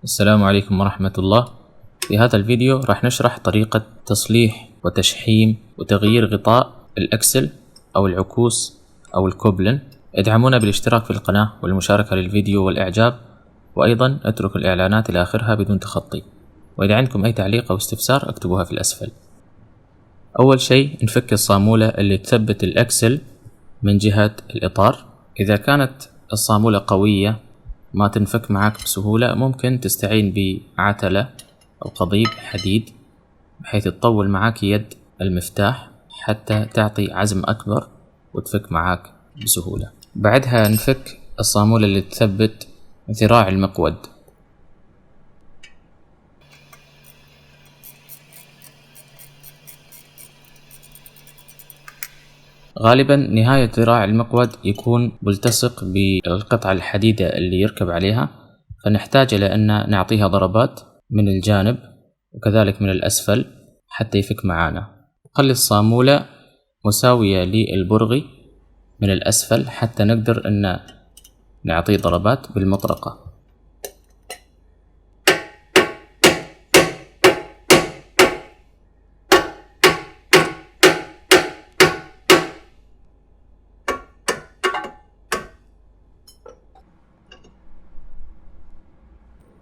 السلام عليكم ورحمة الله. في هذا الفيديو راح نشرح طريقة تصليح وتشحيم وتغيير غطاء الأكسل أو العكوس أو الكوبلن. ادعمونا بالاشتراك في القناة والمشاركة للفيديو والإعجاب، وأيضا اتركوا الإعلانات إلى آخرها بدون تخطي، وإذا عندكم أي تعليق أو استفسار اكتبوها في الأسفل. أول شيء نفك الصامولة اللي تثبت الأكسل من جهة الإطار. إذا كانت الصامولة قوية ما تنفك معك بسهولة، ممكن تستعين بعتلة أو قضيب حديد بحيث تطول معك يد المفتاح حتى تعطي عزم أكبر وتفك معك بسهولة. بعدها نفك الصامولة اللي تثبت ذراع المقود. غالبا نهاية ذراع المقود يكون ملتصق بالقطعة الحديدة اللي يركب عليها، فنحتاج إلى أن نعطيها ضربات من الجانب وكذلك من الأسفل حتى يفك معانا. خلي الصامولة مساوية للبرغي من الأسفل حتى نقدر أن نعطيه ضربات بالمطرقة.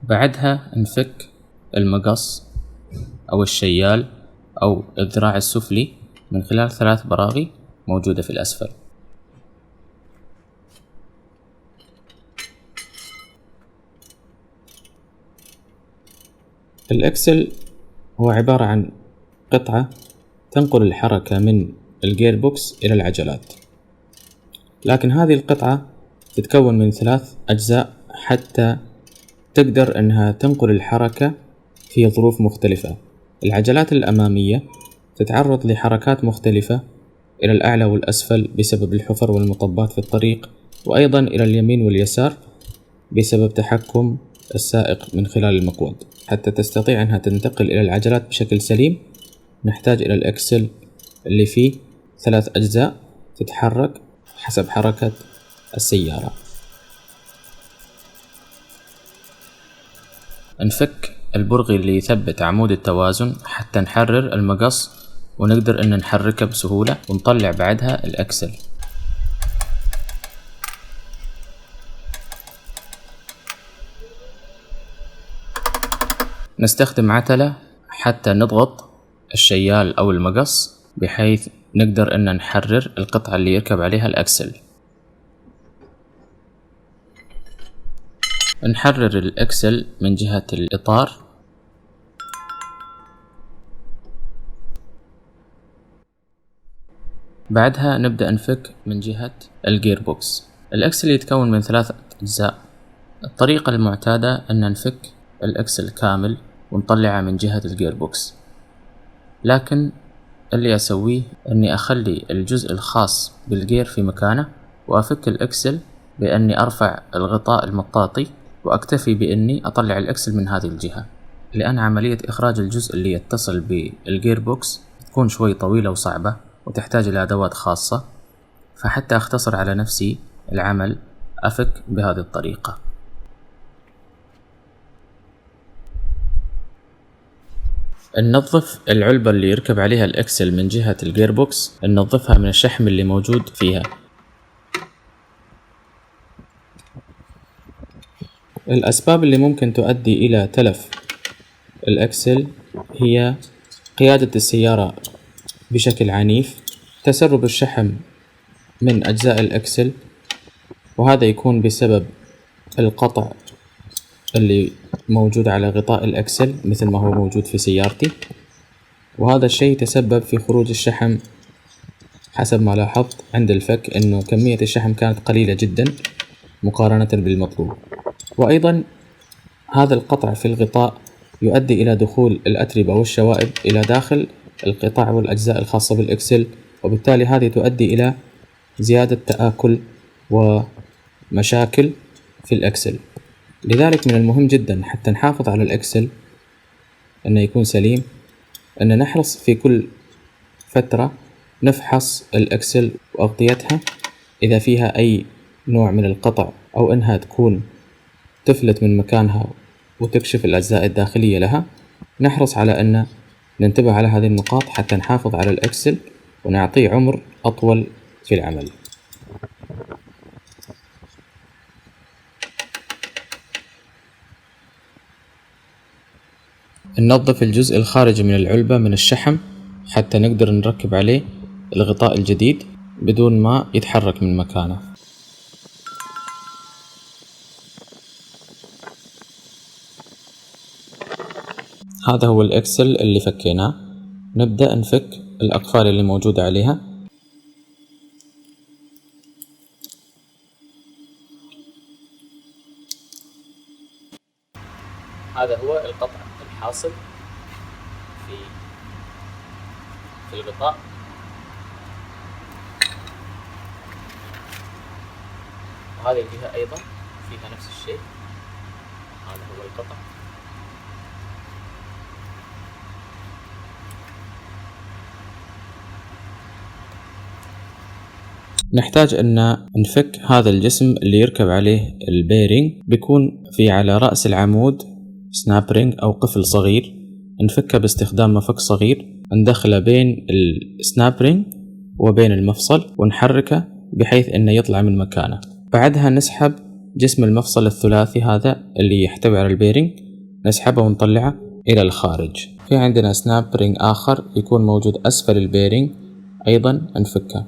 بعدها نفك المقص أو الشيال أو الذراع السفلي من خلال 3 براغي موجودة في الأسفل. الأكسل هو عبارة عن قطعة تنقل الحركة من الجير بوكس إلى العجلات، لكن هذه القطعة تتكون من 3 أجزاء حتى تقدر أنها تنقل الحركة في ظروف مختلفة. العجلات الأمامية تتعرض لحركات مختلفة إلى الأعلى والأسفل بسبب الحفر والمطبات في الطريق، وأيضا إلى اليمين واليسار بسبب تحكم السائق من خلال المقود. حتى تستطيع أنها تنتقل إلى العجلات بشكل سليم نحتاج إلى الأكسل اللي فيه 3 أجزاء تتحرك حسب حركة السيارة. نفك البرغي اللي يثبت عمود التوازن حتى نحرر المقص ونقدر ان نحركه بسهولة، ونطلع بعدها الأكسل. نستخدم عتلة حتى نضغط الشيال او المقص بحيث نقدر ان نحرر القطعة اللي يركب عليها الأكسل. نحرر الأكسل من جهة الإطار، بعدها نبدأ نفك من جهة الجير بوكس. الأكسل يتكون من 3 أجزاء. الطريقة المعتادة أن نفك الأكسل كامل ونطلعه من جهة الجير بوكس، لكن اللي أسويه أني أخلي الجزء الخاص بالجير في مكانه، وأفك الأكسل بأني أرفع الغطاء المطاطي وأكتفي بأني أطلع الأكسل من هذه الجهة، لأن عملية إخراج الجزء اللي يتصل بالجير بوكس تكون شوي طويلة وصعبة وتحتاج إلى أدوات خاصة، فحتى أختصر على نفسي العمل أفك بهذه الطريقة. ننظف العلبة اللي يركب عليها الأكسل من جهة الجير بوكس، ننظفها من الشحم اللي موجود فيها. الأسباب اللي ممكن تؤدي إلى تلف الأكسل هي قيادة السيارة بشكل عنيف، تسرب الشحم من أجزاء الأكسل، وهذا يكون بسبب القطع اللي موجود على غطاء الأكسل مثل ما هو موجود في سيارتي، وهذا الشيء تسبب في خروج الشحم. حسب ما لاحظت عند الفك أنه كمية الشحم كانت قليلة جدا مقارنة بالمطلوب. وأيضا هذا القطع في الغطاء يؤدي إلى دخول الأتربة والشوائب إلى داخل القطع والأجزاء الخاصة بالأكسل، وبالتالي هذه تؤدي إلى زيادة تآكل ومشاكل في الأكسل. لذلك من المهم جدا حتى نحافظ على الأكسل أنه يكون سليم أن نحرص في كل فترة نفحص الأكسل وأغطيتها إذا فيها أي نوع من القطع أو أنها تكون تفلت من مكانها وتكشف الأجزاء الداخلية لها. نحرص على أن ننتبه على هذه النقاط حتى نحافظ على الإكسل ونعطيه عمر أطول في العمل. ننظف الجزء الخارجي من العلبة من الشحم حتى نقدر نركب عليه الغطاء الجديد بدون ما يتحرك من مكانه. هذا هو الإكسل اللي فكيناه. نبدأ نفك الأقفال اللي موجودة عليها. هذا هو القطع الحاصل في الغطاء. وهذه الجهة أيضا فيها نفس الشيء. هذا هو القطع. نحتاج أن نفك هذا الجسم اللي يركب عليه البيرنج. بيكون في على رأس العمود سنابرينج أو قفل صغير، نفكه باستخدام مفك صغير، ندخله بين السنابرينج وبين المفصل ونحركه بحيث أنه يطلع من مكانه. بعدها نسحب جسم المفصل الثلاثي هذا اللي يحتوي على البيرنج، نسحبه ونطلعه إلى الخارج. في عندنا سنابرينج آخر يكون موجود أسفل البيرنج أيضا نفكه.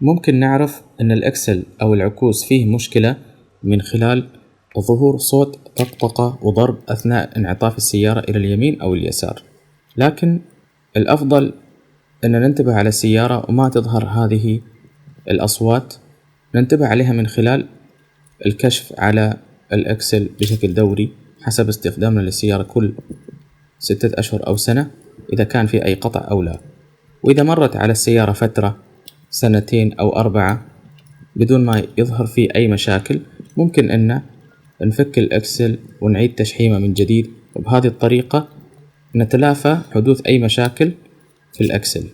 ممكن نعرف أن الإكسل أو العكوس فيه مشكلة من خلال ظهور صوت طقطقة وضرب أثناء انعطاف السيارة إلى اليمين أو اليسار، لكن الأفضل أن ننتبه على السيارة وما تظهر هذه الأصوات. ننتبه عليها من خلال الكشف على الإكسل بشكل دوري حسب استخدامنا للسيارة كل 6 أشهر أو سنة إذا كان في أي قطع أو لا. وإذا مرت على السيارة فترة 2 أو 4 بدون ما يظهر فيه أي مشاكل، ممكن أن نفك الإكسل ونعيد تشحيمه من جديد، وبهذه الطريقة نتلافى حدوث أي مشاكل في الإكسل.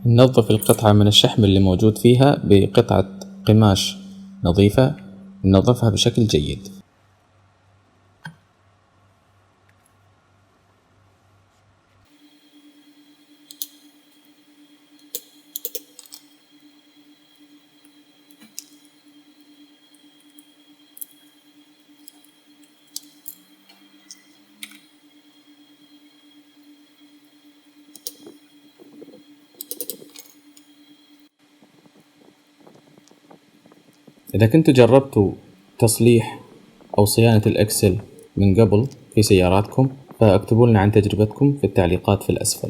ننظف القطعة من الشحم اللي موجود فيها بقطعة قماش نظيفة، ننظفها بشكل جيد. إذا كنتوا جربتوا تصليح أو صيانة الإكسل من قبل في سياراتكم فاكتبوا لنا عن تجربتكم في التعليقات في الأسفل.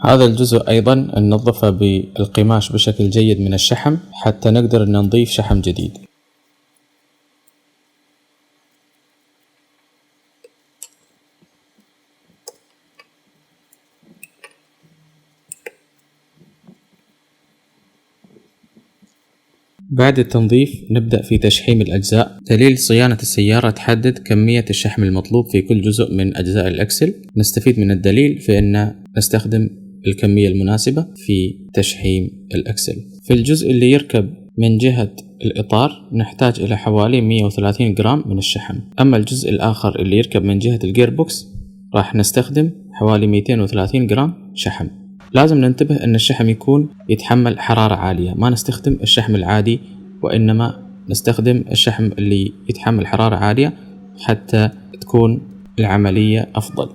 هذا الجزء أيضا ننظفه بالقماش بشكل جيد من الشحم حتى نقدر أن نضيف شحم جديد. بعد التنظيف نبدأ في تشحيم الأجزاء. دليل صيانة السيارة تحدد كمية الشحم المطلوب في كل جزء من أجزاء الإكسل. نستفيد من الدليل في أن نستخدم الكمية المناسبة في تشحيم الإكسل. في الجزء اللي يركب من جهة الإطار نحتاج إلى حوالي 130 جرام من الشحم. أما الجزء الآخر اللي يركب من جهة الجير بوكس راح نستخدم حوالي 230 جرام شحم. لازم ننتبه أن الشحم يكون يتحمل حرارة عالية، ما نستخدم الشحم العادي وإنما نستخدم الشحم اللي يتحمل حرارة عالية حتى تكون العملية أفضل.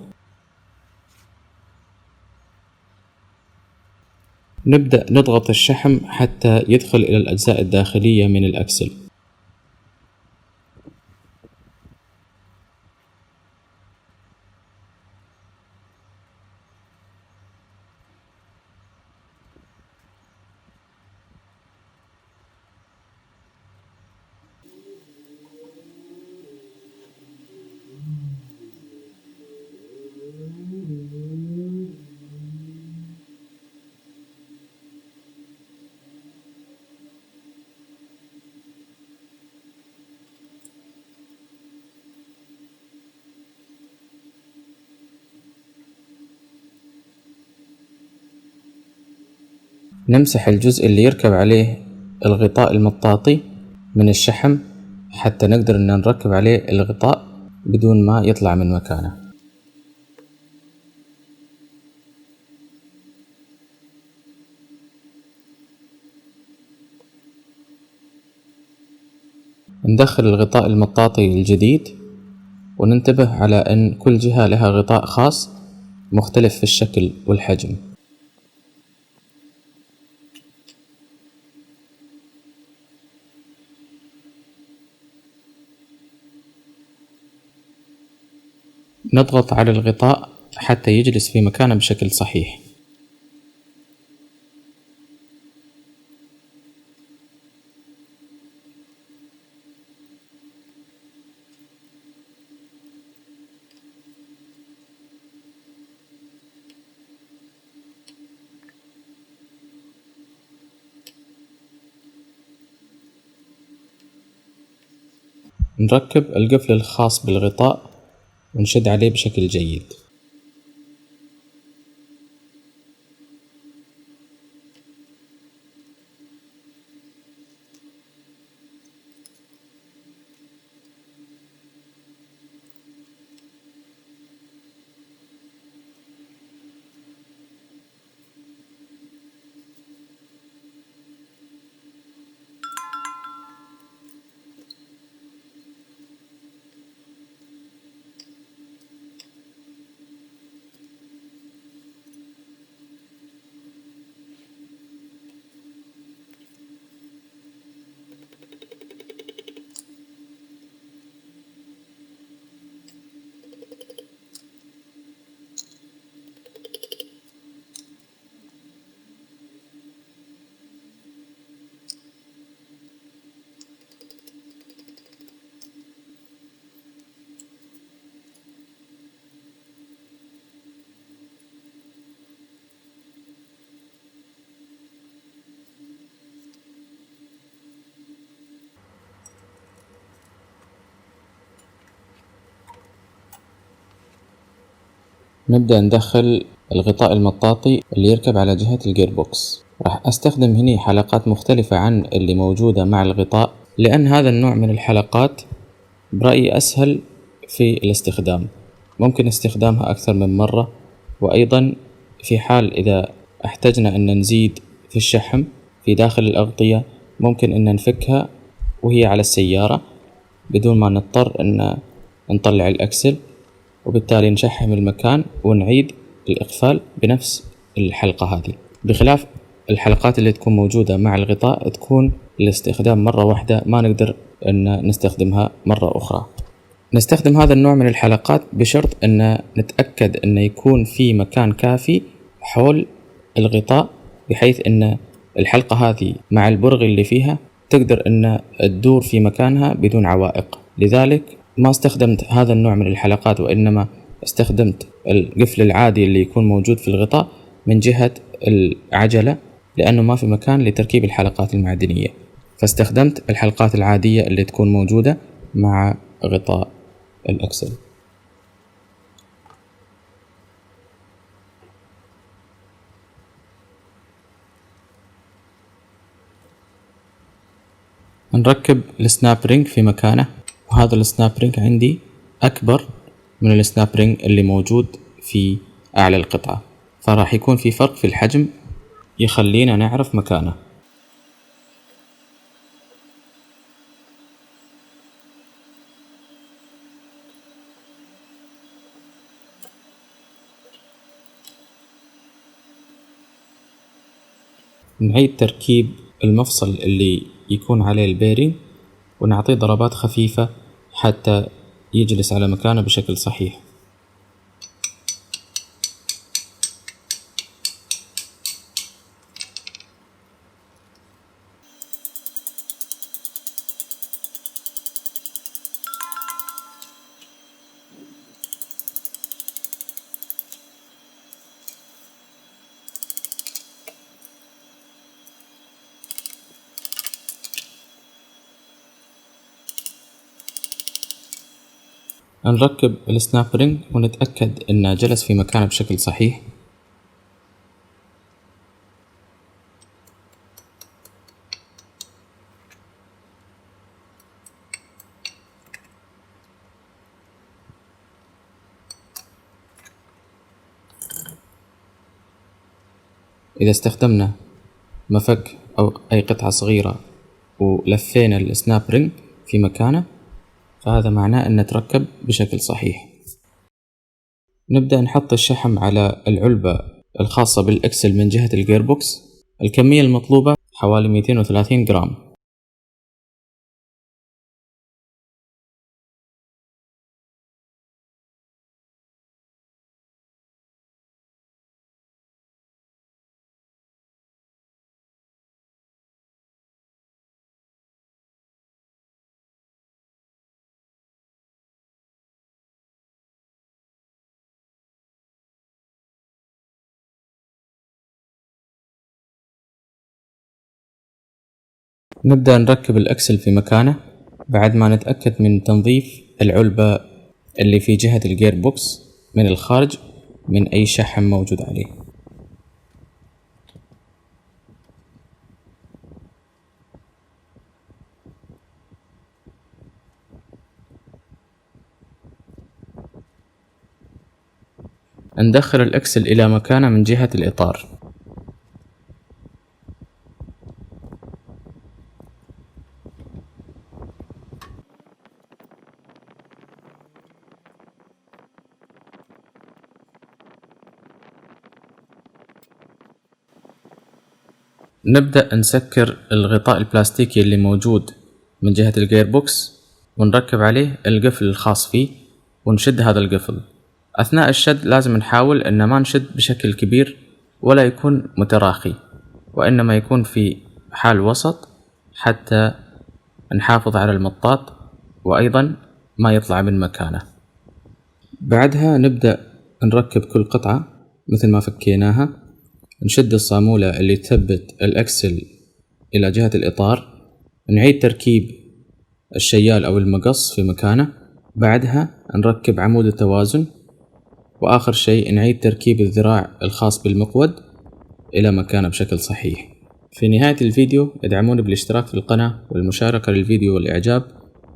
نبدأ نضغط الشحم حتى يدخل إلى الأجزاء الداخلية من الأكسل. نمسح الجزء اللي يركب عليه الغطاء المطاطي من الشحم حتى نقدر ان نركب عليه الغطاء بدون ما يطلع من مكانه. ندخل الغطاء المطاطي الجديد وننتبه على ان كل جهة لها غطاء خاص مختلف في الشكل والحجم. نضغط على الغطاء حتى يجلس في مكانه بشكل صحيح. نركب القفل الخاص بالغطاء ونشد عليه بشكل جيد. نبدأ ندخل الغطاء المطاطي اللي يركب على جهة الجير بوكس. راح أستخدم هنا حلقات مختلفة عن اللي موجودة مع الغطاء، لأن هذا النوع من الحلقات برأيي أسهل في الاستخدام، ممكن استخدامها أكثر من مرة. وأيضا في حال إذا احتجنا أن نزيد في الشحم في داخل الأغطية ممكن أن نفكها وهي على السيارة بدون ما نضطر أن نطلع الأكسل، وبالتالي نشحم المكان ونعيد الإقفال بنفس الحلقة هذه، بخلاف الحلقات اللي تكون موجودة مع الغطاء تكون الاستخدام مرة واحدة ما نقدر أن نستخدمها مرة أخرى. نستخدم هذا النوع من الحلقات بشرط أن نتأكد أن يكون في مكان كافي حول الغطاء، بحيث أن الحلقة هذه مع البرغي اللي فيها تقدر أن تدور في مكانها بدون عوائق. لذلك ما استخدمت هذا النوع من الحلقات، وإنما استخدمت القفل العادي اللي يكون موجود في الغطاء من جهة العجلة، لأنه ما في مكان لتركيب الحلقات المعدنية، فاستخدمت الحلقات العادية اللي تكون موجودة مع غطاء الأكسل. نركب السناب رينج في مكانه، وهذا السناب رينج عندي أكبر من السناب رينج اللي موجود في أعلى القطعة، فراح يكون في فرق في الحجم يخلينا نعرف مكانه. نعيد تركيب المفصل اللي يكون عليه البيرنج ونعطيه ضربات خفيفة حتى يجلس على مكانه بشكل صحيح. نركب السناب رينج ونتأكد انه جلس في مكانه بشكل صحيح. إذا استخدمنا مفك أو أي قطعة صغيرة ولفينا السناب رينج في مكانه فهذا معناه أنه تركب بشكل صحيح. نبدأ نحط الشحم على العلبة الخاصة بالإكسل من جهة الجير بوكس. الكمية المطلوبة حوالي 230 جرام. نبدأ نركب الأكسل في مكانه بعد ما نتأكد من تنظيف العلبة اللي في جهة الجير بوكس من الخارج من أي شحم موجود عليه. ندخل الأكسل إلى مكانه من جهة الإطار. نبدأ نسكر الغطاء البلاستيكي اللي موجود من جهة الجير بوكس ونركب عليه القفل الخاص فيه ونشد هذا القفل. أثناء الشد لازم نحاول أن ما نشد بشكل كبير ولا يكون متراخي، وإنما يكون في حال وسط حتى نحافظ على المطاط وأيضا ما يطلع من مكانه. بعدها نبدأ نركب كل قطعة مثل ما فكيناها. نشد الصامولة اللي تثبت الأكسل إلى جهة الإطار. نعيد تركيب الشيال أو المقص في مكانه. بعدها نركب عمود التوازن، وآخر شيء نعيد تركيب الذراع الخاص بالمقود إلى مكانه بشكل صحيح. في نهاية الفيديو ادعموني بالاشتراك في القناة والمشاركة للفيديو والإعجاب،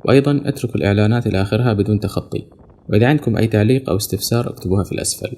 وأيضا اتركوا الإعلانات إلى آخرها بدون تخطي، وإذا عندكم أي تعليق أو استفسار اكتبوها في الأسفل.